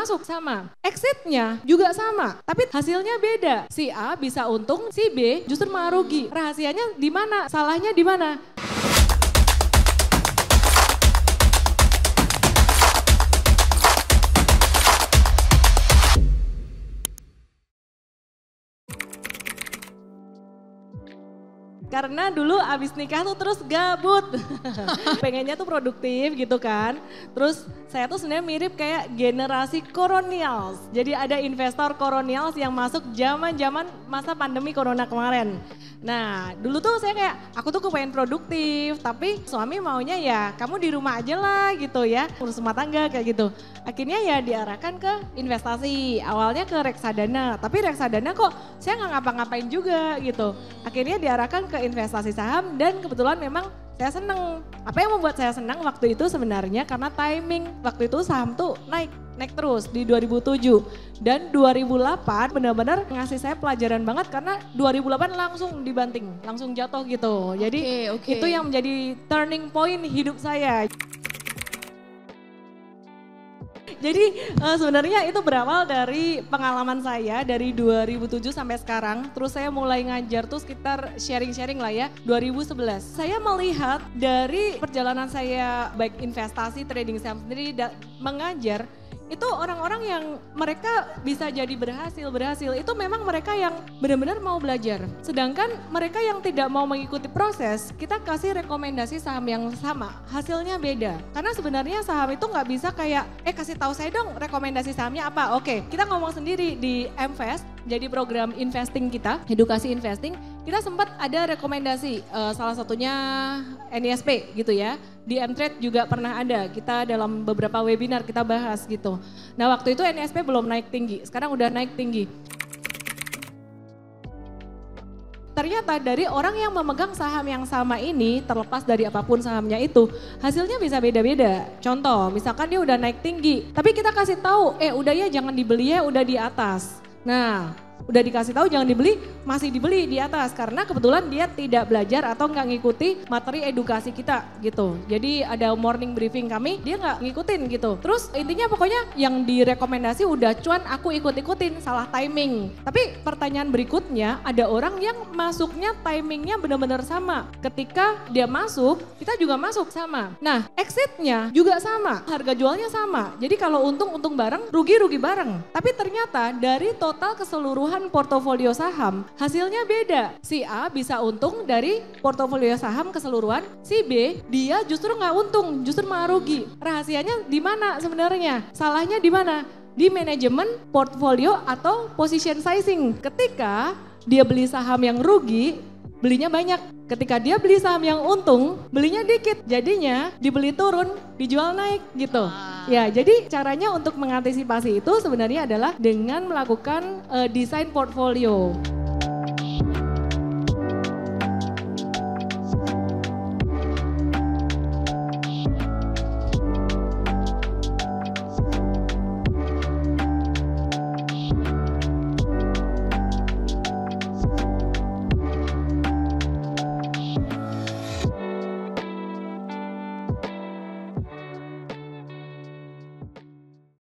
masuk sama. Exitnya juga sama, tapi hasilnya beda. Si A bisa untung, si B justru malah rugi. Rahasianya di mana? Salahnya di mana? Karena dulu abis nikah tuh terus gabut. Pengennya tuh produktif gitu kan. Terus saya tuh sebenarnya mirip kayak generasi kolonials. Jadi ada investor kolonials yang masuk zaman-zaman masa pandemi corona kemarin. Nah dulu tuh saya kayak aku tuh kepengen produktif. Tapi suami maunya ya kamu di rumah aja lah gitu ya. Urus rumah tangga kayak gitu. Akhirnya ya diarahkan ke investasi. Awalnya ke reksadana. Tapi reksadana kok saya nggak ngapa-ngapain juga gitu. Akhirnya diarahkan ke investasi saham dan kebetulan memang saya seneng. Apa yang membuat saya senang waktu itu sebenarnya karena timing. Waktu itu saham tuh naik terus di 2007 dan 2008 benar-benar ngasih saya pelajaran banget karena 2008 langsung dibanting, langsung jatuh gitu. Jadi itu yang menjadi turning point hidup saya. Jadi sebenarnya itu berawal dari pengalaman saya dari 2007 sampai sekarang. Terus saya mulai ngajar tuh sekitar sharing-sharing lah ya 2011. Saya melihat dari perjalanan saya baik investasi, trading saham sendiri mengajar. Itu orang-orang yang mereka bisa jadi berhasil itu memang mereka yang benar-benar mau belajar. Sedangkan mereka yang tidak mau mengikuti proses, kita kasih rekomendasi saham yang sama, hasilnya beda. Karena sebenarnya saham itu nggak bisa kayak, kasih tahu saya dong rekomendasi sahamnya apa. Oke, kita ngomong sendiri di MVest, jadi program investing kita, edukasi investing, kita sempat ada rekomendasi, salah satunya NISP gitu ya. Di Mtrade juga pernah ada, kita dalam beberapa webinar kita bahas gitu. Nah waktu itu NISP belum naik tinggi, sekarang udah naik tinggi. Ternyata dari orang yang memegang saham yang sama ini, terlepas dari apapun sahamnya itu, hasilnya bisa beda-beda. Contoh, misalkan dia udah naik tinggi, tapi kita kasih tahu, udah ya jangan dibeli ya, udah di atas. Nah, udah dikasih tahu jangan dibeli, masih dibeli di atas karena kebetulan dia tidak belajar atau nggak ngikuti materi edukasi kita gitu. Jadi ada morning briefing kami, dia nggak ngikutin gitu. Terus intinya pokoknya yang direkomendasi udah cuan aku ikut-ikutin, salah timing. Tapi pertanyaan berikutnya ada orang yang masuknya timingnya benar-benar sama. Ketika dia masuk, kita juga masuk sama. Nah exitnya juga sama, harga jualnya sama. Jadi kalau untung bareng, rugi bareng. Tapi ternyata dari total keseluruhan portofolio saham, hasilnya beda. Si A bisa untung dari portofolio saham keseluruhan, si B dia justru nggak untung, justru malah rugi. Rahasianya di mana sebenarnya? Salahnya di mana? Di manajemen portfolio atau position sizing. Ketika dia beli saham yang rugi, belinya banyak. Ketika dia beli saham yang untung, belinya dikit. Jadinya dibeli turun, dijual naik gitu. Ya, jadi caranya untuk mengantisipasi itu sebenarnya adalah dengan melakukan desain portfolio.